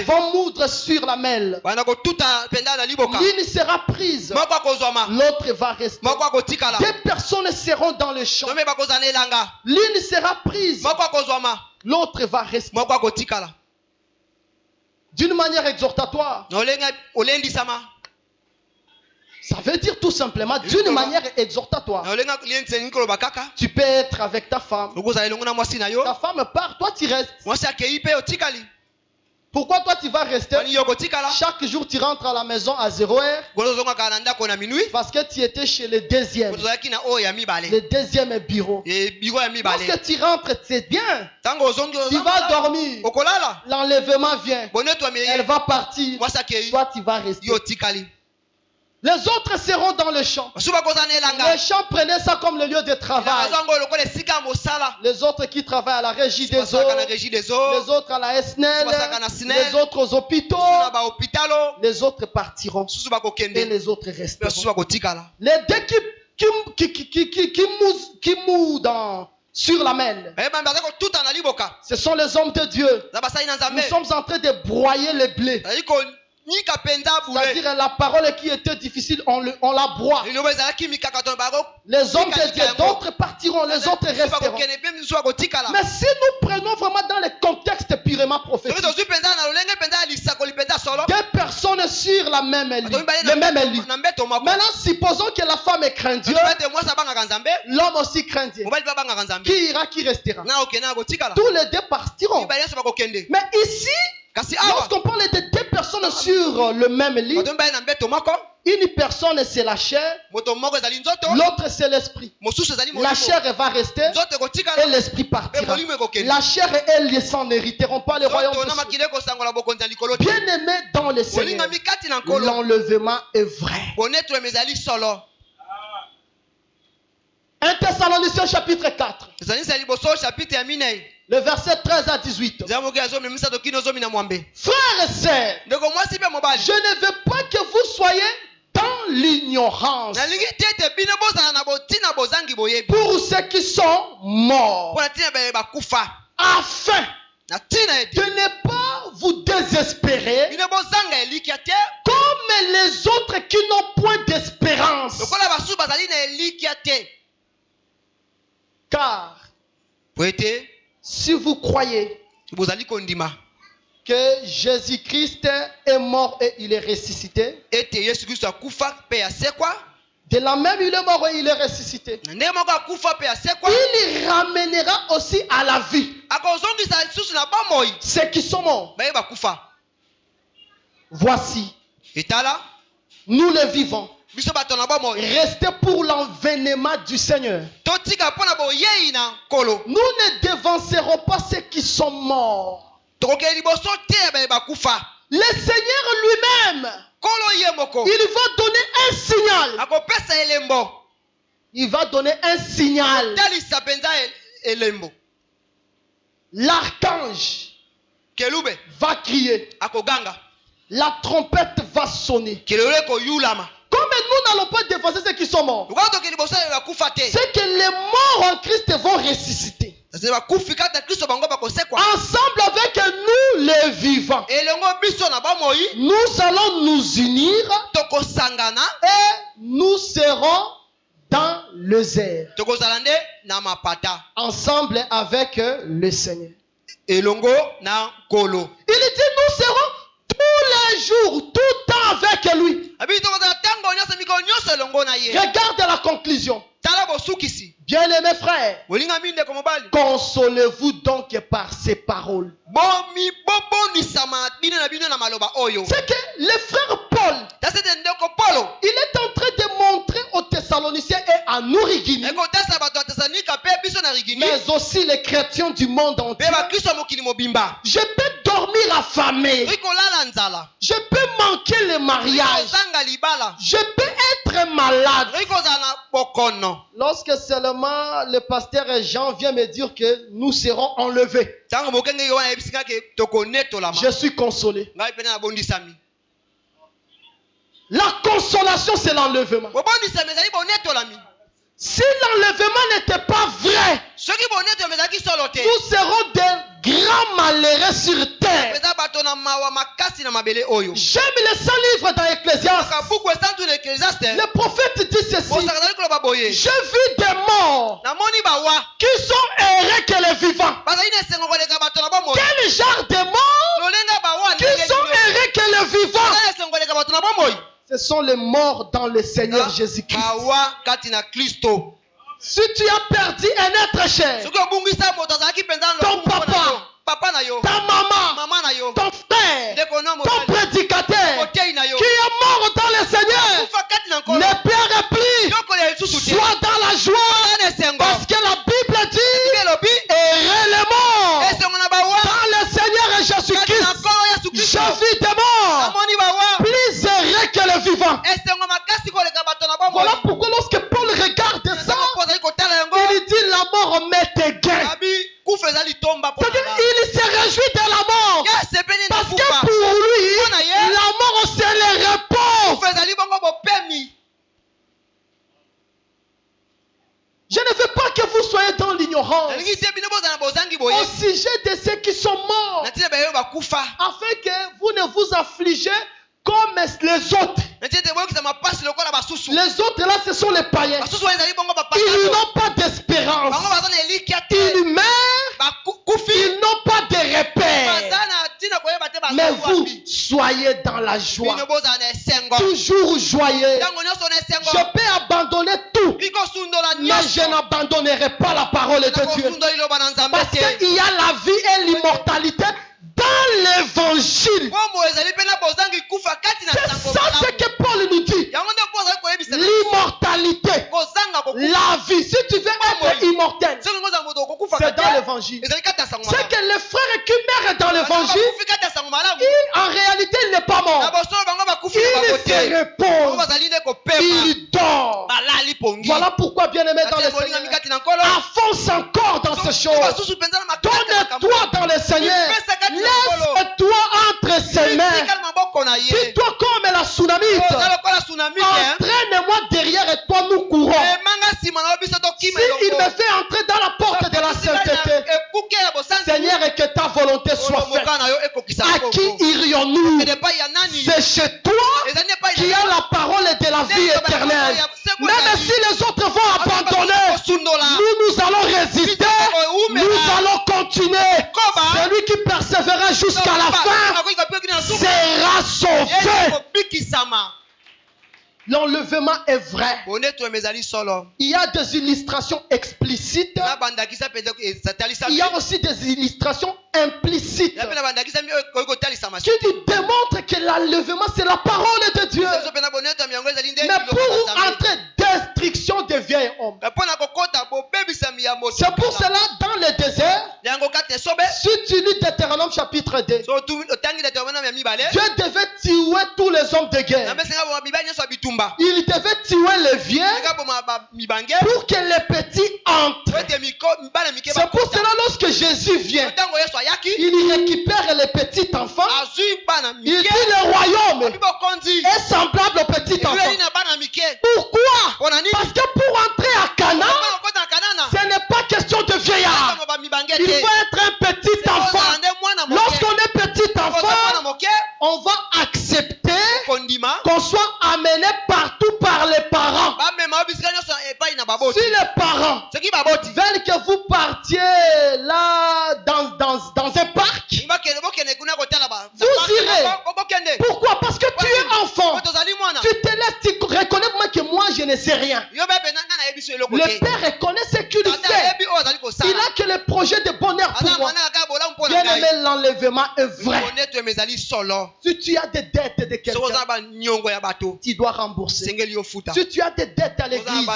vont moudre sur la mêle. L'une sera prise, l'autre va rester. 2 personnes seront dans le champ. L'une sera prise, l'autre va rester. D'une manière exhortatoire. Ça veut dire tout simplement d'une manière exhortatoire. Tu peux être avec ta femme. Ta femme part, toi tu restes. Pourquoi toi tu vas rester? Chaque jour tu rentres à la maison à 0 heure. Parce que tu étais chez le deuxième. Le deuxième bureau. Lorsque tu rentres, c'est bien. Tu vas dormir. L'enlèvement vient. Elle va partir. Toi tu vas rester. Les autres seront dans le champ. Les champs prenaient ça comme le lieu de travail. Les autres qui travaillent à la régie des eaux, les autres à la SNEL, les autres aux hôpitaux, les autres partiront et les autres resteront. Les deux qui mouent sur la mêle, ce sont les hommes de Dieu. Nous sommes en train de broyer le blé. C'est-à-dire la parole qui était difficile, on la broie. Les hommes de Dieu, d'autres partiront, les autres resteront. Mais si nous prenons vraiment dans le contexte purement prophétique, 2 personnes sur la même lit, le même lit. Maintenant, supposons que la femme craint Dieu, l'homme aussi craint Dieu. Qui ira, qui restera? Tous les 2 partiront. Mais ici, lorsqu'on parle de 2 personnes dorment sur le même lit. bato mibale na mbeto moko Une personne, c'est la chair. moto moko ezali nzoto L'autre, c'est l'esprit. mosusu ezali La chair elle va rester nzoto et ekotikala l'esprit partira. molimo ekokende. La chair et elle ne s'en hériteront pas le royaume nzoto de na Dieu. makili ekosangola bokonzi ya likolo te. Bien-aimé dans le Seigneur, bolingami kati na nkolo l'enlèvement est vrai. bonetweme ezali solo. 1 Thessaloniciens chapitre 4, ezalisi ya liboso chapitre ya minei le verset 13 à 18. eza moke ya zomi na misato kino zomi na mwambe. Frères et sœurs, ndeko mwasi mpe mobali je ne veux pas que vous soyez dans l'ignorance nalingi te ete bino bozala na botina bozangi boyebi pour ceux qui sont morts, mpo na ntina baye bakufa afin na ntina de ete ne pas vous désespérer bino bozanga elikya te comme les autres qui n'ont point d'espérance. lokola basusu bazali na elikya te. Car po ete si vous croyez bozali kondima que Jésus-Christ est mort et il est ressuscité, ete yesu kristo akufa mpe asekwa de la même il est mort et il est ressuscité, na ndenge moko akufa mpe asekwa il ramènera aussi à la vie akozongisa lisusu na bomoi ceux qui sont morts. baye bakufa. Voici, etala nous les vivants, biso bato na bomoi restez pour l'avènement du Seigneur. totika mpo na boyei na nkolo Nous ne dévancerons pas ceux qui sont morts. tokokeli liboso te ya baye bakufa. Le Seigneur lui-même, nkolo ye moko il va donner un signal. akopesa elembo Il va donner un signal. talisa mpenza elembo. L'archange kelube va crier. akoganga La trompette va sonner. kelelo ekoyulama. Comme nous n'allons pas dévancer ceux qui sont morts, lokola tokeli liboso ya bakufa te c'est que les morts en Christ vont ressusciter. sase bakufi kati ya kristo bango bakosekwa Ensemble avec nous les vivants. elongo biso na bomoi Nous allons nous unir tokosangana et nous serons dans les airs. tokozala nde na mapata Ensemble avec le Seigneur. elongo na nkolo. Il dit nous serons tous les jours, tout le temps avec lui. abi tokozala ntango nyonso mikolo nyonso elongo na ye. Regarde la conclusion. tala bosukisi Bien-aimés frères, bolingami ndeko mobali consolez-vous donc par ces paroles. bobonisama bino na bino na maloba oyo. C'est que le frère Paul, tasi ete ndeko polo il est en train de montrer aux Thessaloniciens et à nous Rigini, ekotasa bato ya tesalonika mpe biso na rigini mais aussi les chrétiens du monde entier. mpe bakristo ya mokili mobimba Je peux dormir affamé. toki kolala nzala Je peux manquer le toki mariage. kozanga libala Je peux être malade. toki kozala na bokono. Lorsque seulement le pasteur Jean vient me dire que nous serons enlevés, ntango mokengeki wana yebisika ke tokonetolama je suis consolé. ngai pene nabondisami. La consolation, c'est l'enlèvement. bobondisami ezali bonetolami. Si l'enlèvement n'était pas vrai, soki bonetolami ezalaki solo te nous serons des grands malheureux sur terre. eza bato na mawa makasi na mabele oyo. J'aime les 100 livres dans Ecclésiaste. ka buku esantu na eklesiaste Le prophète dit ceci: bosaka ezali koloba boye j'ai vu des morts namoni bawa qui sont heureux que les vivants. bazali na esengo koleka bato na bomoi. Quel genre de morts lolenga bawa qui sont heureux que les vivants? bazali na esengo koleka bato na bomoi. Ce sont les morts dans le Seigneur Jésus-Christ. bawa kati na kristo. Si tu as perdu un être cher, soki obungisa moto azalaki mpenza na Ton lokumu mpo na papa. yo, papa na yo ta maman, mama na yo ton frère, ndeko na ton mobali prédicateur motei na yo qui est mort dans le Seigneur, kufa kati na nkolo ne pleure plus. yokolela lisusu te Sois dans la joie na esengo parce que la Bible dit elobi heureux les morts esengo na bawa dans le Seigneur kati na Jésus-Christ. nkolo yesu kristo Je vis des morts amoni bawa plus heureux que les vivants. esengo makasi koleka bato na bomoi. Voilà pourquoi lorsque Paul regarde ça, ntango azali kotala yango il dit la mort m'est gain. abi kufa ezali tomba mpo C'est-à-dire na il se réjouit de la mort yasepeli na parce que kufa pour lui, Mpona ye, la mort c'est le repos. kufa ezali bongo bopemi. Je ne veux pas que vous soyez dans l'ignorance nalingi te bino bozala bozangi au boye sujet de ceux qui sont morts, na ntina bayo bakufa afin que vous ne vous affligez comme les autres. na ntina ete boyokisa mapasi lokola basusu. Les autres là, ce sont les païens. basusu wana ezali bongo Ils bapagano n'ont pas d'espérance. bango baza na elikya te Ils meurent, bakufi ils n'ont pas de repères. baza na ntina koyeba te Mais bazali vous, wapi. soyez dans la joie. bino bozala na esengo Toujours joyeux. ntango nyonso na esengo Je peux abandonner tout, bikosundola mais je nyonso n'abandonnerai pas la parole de Dieu. nakosundola liloba na nzambe Parce te qu'il y a la vie et l'immortalité dans l'évangile. Bombo ezali pe na bozangi kufa kati na C'est sango ça ce malamu. que Paul nous dit. Yango nde Paul azali koyebisa biso. L'immortalité, Kozanga kokufa. la vie. Si tu veux être immortel, Soki ngoza moto okokufa c'est dans kati. l'évangile. Ezali kati ya sango C'est malamu. que les frères qui meurent dans l'évangile, Bakufi kati ya sango malamu. en réalité, il n'est pas Na mort. bosolo bango bakufi na Il bango se te. Bango repose. bazali nde kopema. Il dort. Balali pongi. Voilà pourquoi, bien-aimé dans le Kati ya bolinga Seigneur, mikati na nkolo. avance encore dans ces choses. Basusu penza na makati ya makambo. Donne-toi dans le Seigneur. Laisse-toi entre ses mains. Tikali maboko na ye. Dis-toi comme la tsunamite. Oza lokola tsunami te. Entraîne-moi derrière et toi nous courons. Emanga nsima na yo biso Si tokima il elongo. me fait entrer dans la porte de la sainteté, Ekuke ya bosanzi. Seigneur, et que ta volonté soit faite. Olomoka na yo ekokisa À kongo. qui irions-nous? Epai ya nani? C'est chez toi Ezali epai qui ya a la parole de la vie éternelle. Même si les autres vont abandonner, nous allons résister. Nous allons continuer. Celui qui persévérera jusqu'à la fin sera sauvé. L'enlèvement est vrai. Il y a des illustrations explicites. Il y a aussi des illustrations implicites qui démontrent que l'enlèvement c'est la parole de Dieu. Mais pour entrer destruction des vieils hommes. C'est pour cela dans le désert, si tu lis Deutéronome chapitre 2, Dieu devait tuer tous les hommes de guerre. Il devait tuer les vieux pour que les petits entrent. C'est pour cela lorsque Jésus vient, il récupère les petits enfants. Il dit le royaume est semblable aux petits enfants. Pourquoi? Parce que pour entrer à Canaan, ce n'est pas question de vieillard. Il faut être un petit enfant. Lorsqu'on est petit enfant, on va accepter qu'on soit amené partout par les parents. Si les parents veulent que vous partiez là dans un parc, vous irez. Pourquoi? Parce que tu es enfant. Tu te laisses, tu reconnais que moi je ne sais rien. Le père reconnaît ce qu'il fait. Il a que le projet de bonheur pour moi. Bien aimé, l'enlèvement est vrai. Si tu as des dettes de quelqu'un, tu dois rembourser. Si tu as des dettes à l'église,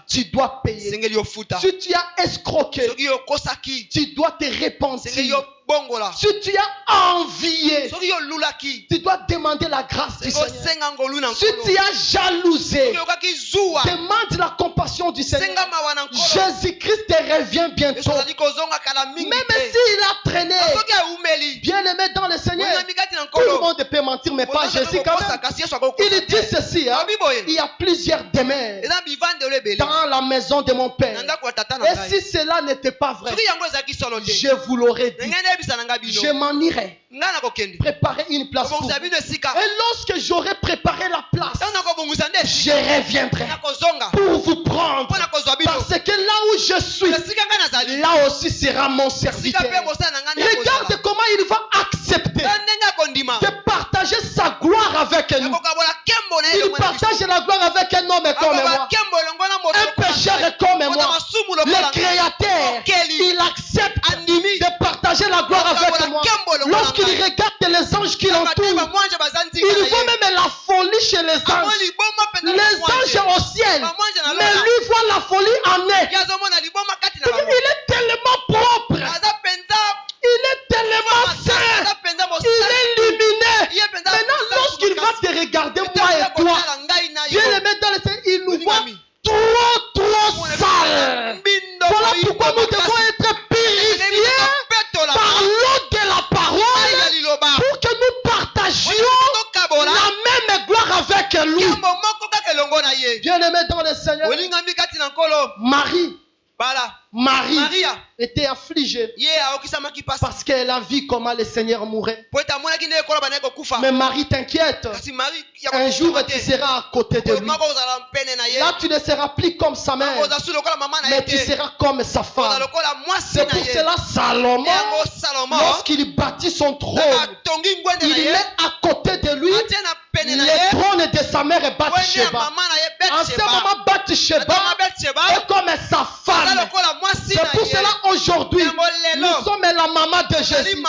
tu dois payer. Si tu as escroqué, tu dois te repentir. Si tu as envié, tu dois demander la grâce du Seigneur. Si tu as jalousé, demande la compassion du Seigneur. Jésus-Christ te revient bientôt. Même s'il a traîné, bien aimé dans le Seigneur, tout le monde peut mentir, mais pas Jésus quand même. Il dit ceci, hein, il y a plusieurs demeures dans la maison de mon Père. Et si cela n'était pas vrai, je vous l'aurais dit. Je m'en irai préparer une place pour vous. Et lorsque j'aurai préparé la place, je reviendrai pour vous prendre. Parce que là où je suis, là aussi sera mon serviteur. Regarde comment il va accepter de partager sa gloire avec nous. Il partage la gloire avec un homme comme moi, un pécheur comme moi, le Créateur. Il accepte de partager la gloire avec moi. Lorsqu'il regarde les anges qui l'entourent, il voit même la folie chez les anges. Les anges au ciel, mais lui voit la folie en eux. Il est tellement propre. Il est tellement saint. Il est lumineux. Maintenant, lorsqu'il va te regarder, moi et toi, bien aimé dans le Seigneur, il nous voit trop sale. Voilà pourquoi nous devons être purifiés par l'eau de la parole pour que nous partagions la même gloire avec lui. Bien aimé dans le Seigneur, Marie était affligée parce qu'elle a vu comment le Seigneur mourait. Mais Marie t'inquiète. Un jour tu seras à côté de lui. Là tu ne seras plus comme sa mère, mais tu seras comme sa femme. C'est pour cela Salomon, lorsqu'il bâtit son trône, il met à côté de lui le trône de sa mère Bathsheba. En ce moment Bathsheba est comme sa femme. C'est pour cela aujourd'hui, nous sommes la maman de Jésus.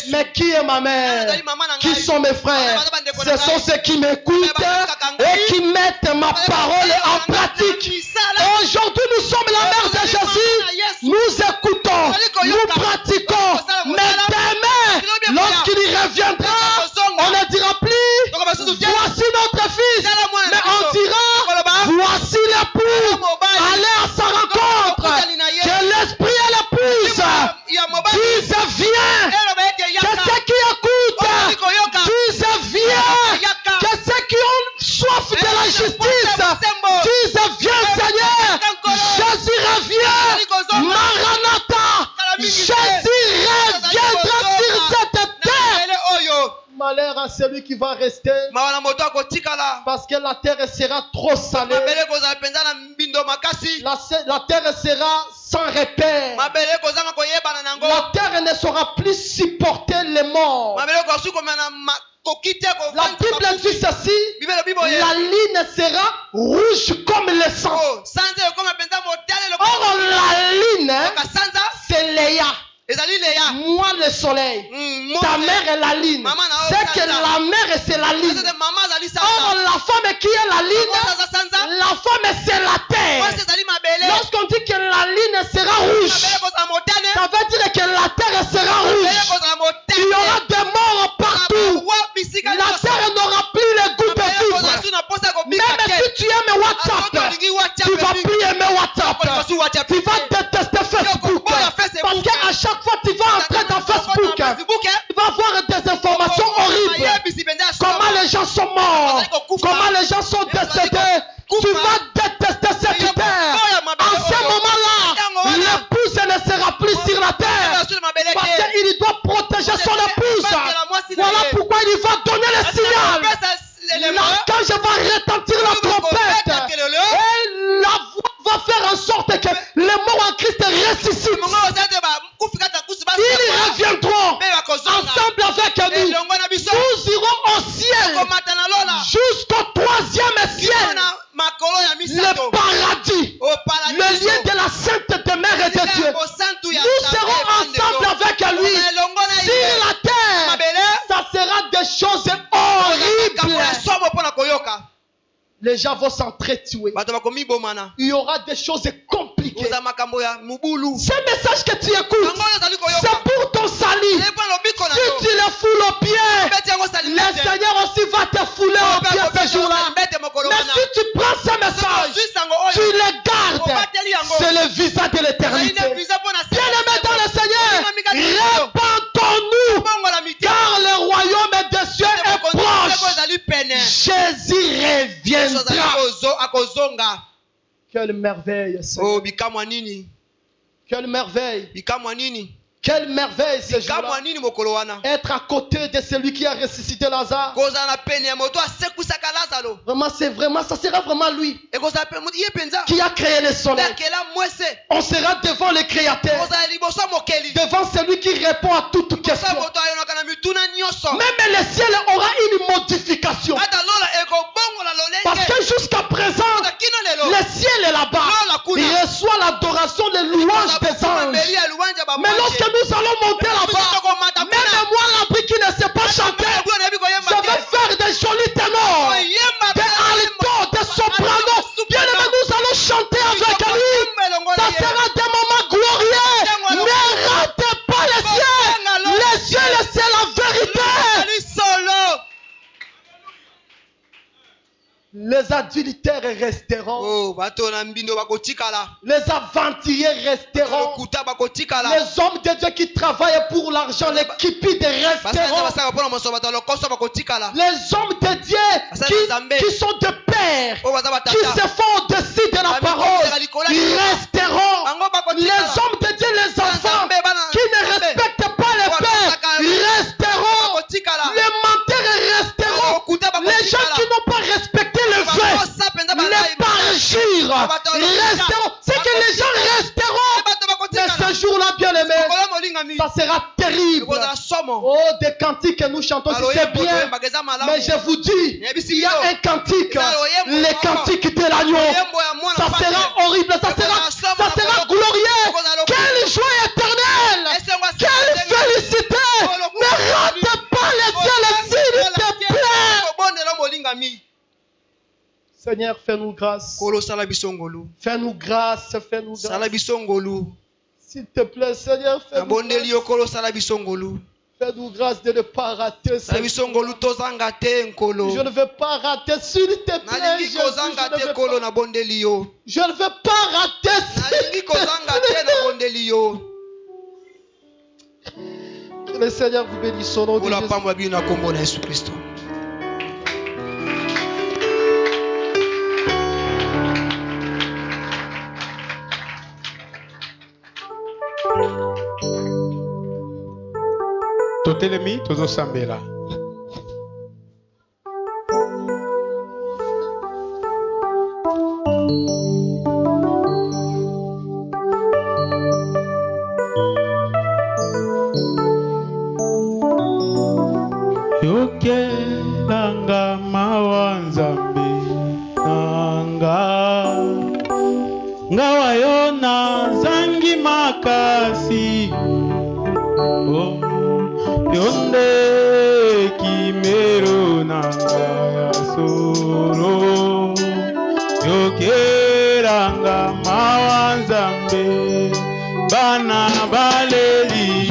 Mais qui est ma mère? Qui sont mes frères? Ce sont ceux qui m'écoutent et qui mettent ma parole en pratique. Aujourd'hui, nous sommes la mère de Jésus. Nous écoutons, nous pratiquons. Mais demain, lorsqu'il reviendra, on ne dira plus, voici notre fils. Mais on dira, voici l'époux. Allez à sa rencontre. Que l'esprit et l'épouse disent viens. Que ceux qui écoutent disent viens. Que ceux qui ont soif de la justice disent viens Seigneur. Jésus revient. Maranatha. Jésus reviendra sur cette terre. Malheur à celui qui va rester, parce que la terre sera trop salée. La terre sera sans repère. La terre ne saura plus supporter les morts. La Bible dit ceci, la ligne sera rouge comme le sang. Or la ligne, c'est Léa. Moi le soleil. Ta mère est la ligne. C'est que la mère c'est la ligne. Or la femme qui est la ligne, la femme c'est la terre. Lorsqu'on dit que la ligne sera rouge, ça veut dire que la terre sera rouge. Il y aura des morts partout. La terre n'aura plus le goût de vivre. Même si tu aimes WhatsApp, tu vas plus aimer WhatsApp. Tu vas détester Facebook. Parce qu'à chaque fois tu vas entrer dans Facebook, tu vas voir des informations horribles. Comment les gens sont morts, comment les gens sont décédés. Tu vas détester cette terre. En ce moment-là, l'épouse ne sera plus sur la terre. Parce qu'il doit protéger son épouse. Voilà pourquoi il va donner le signal. L'archange va retentir la trompette. Et la voix va faire en sorte que les morts en Christ ressuscitent. Ils reviendront ensemble avec nous. Nous irons au ciel jusqu'au troisième ciel. Le paradis, le lieu de la sainte demeure de Dieu. Nous serons ensemble avec lui. Sur la terre, ça sera des choses horribles. Les gens vont s'entretuer. Il y aura des choses compliquées. Ce message que tu écoutes, c'est pour ton salut. Si tu le foules aux pieds, le Seigneur aussi va te fouler aux pieds ce jour-là. Mais si tu prends ce message, tu le gardes. C'est le visa de l'éternité. Bien-aimés dans le Seigneur, répandons-nous, car le royaume des cieux est proche. Jésus reviendra. Quelle merveille, Seigneur. Quelle merveille. Quelle merveille ce jour-là. Être à côté de celui qui a ressuscité Lazare. Vraiment, ça sera vraiment lui qui a créé le soleil. On sera devant le Créateur, devant celui qui répond à toute question. Même le ciel aura une modification. Parce que jusqu'à présent, le ciel est là-bas. Il reçoit l'adoration, les louanges des anges. Mais lorsque nous allons monter là-bas, même moi, l'abri qui ne sait pas chanter, je vais faire des jolis ténors, des altos, des sopranos. Bien aimé, nous allons chanter avec lui. Ça sera des moments glorieux. Ne ratez pas le ciel. Le ciel, c'est la vérité. Les adultères resteront. Les aventuriers resteront. Les hommes de Dieu qui travaillent pour l'argent, les cupides resteront. Les hommes de Dieu qui sont de père, qui se font au-dessus de la parole, ils resteront. Les hommes de Dieu, les enfants qui ne respectent pas les pères, ils resteront. Les menteurs resteront. Les gens qui n'ont pas respecté le fait, les parjures resteront. C'est que les gens resteront. Mais ce jour-là, bien aimé, Ça sera terrible. Oh, des cantiques que nous chantons, c'est bien. Mais je vous dis, il y a un cantique, les cantiques de l'agneau. Ça sera horrible, ça sera glorieux. Quelle joie éternelle. Quelle félicité. Ne rate pas les cieux, s'il te plaît. Seigneur, fais-nous grâce. Fais-nous grâce, fais-nous grâce. S'il te plaît, Seigneur, fais-nous grâce. Fais-nous grâce de ne pas rater. Je ne veux pas rater, s'il te plaît. Jésus, je ne veux pas rater. Que le Seigneur vous bénisse au nom de Jésus. Totelemi tozosambela. Yokelanga mawa nzambe nanga ngawa yona zangi makasi yonde kimero nanga ya solo yokeranga mawa nzambe bana baleli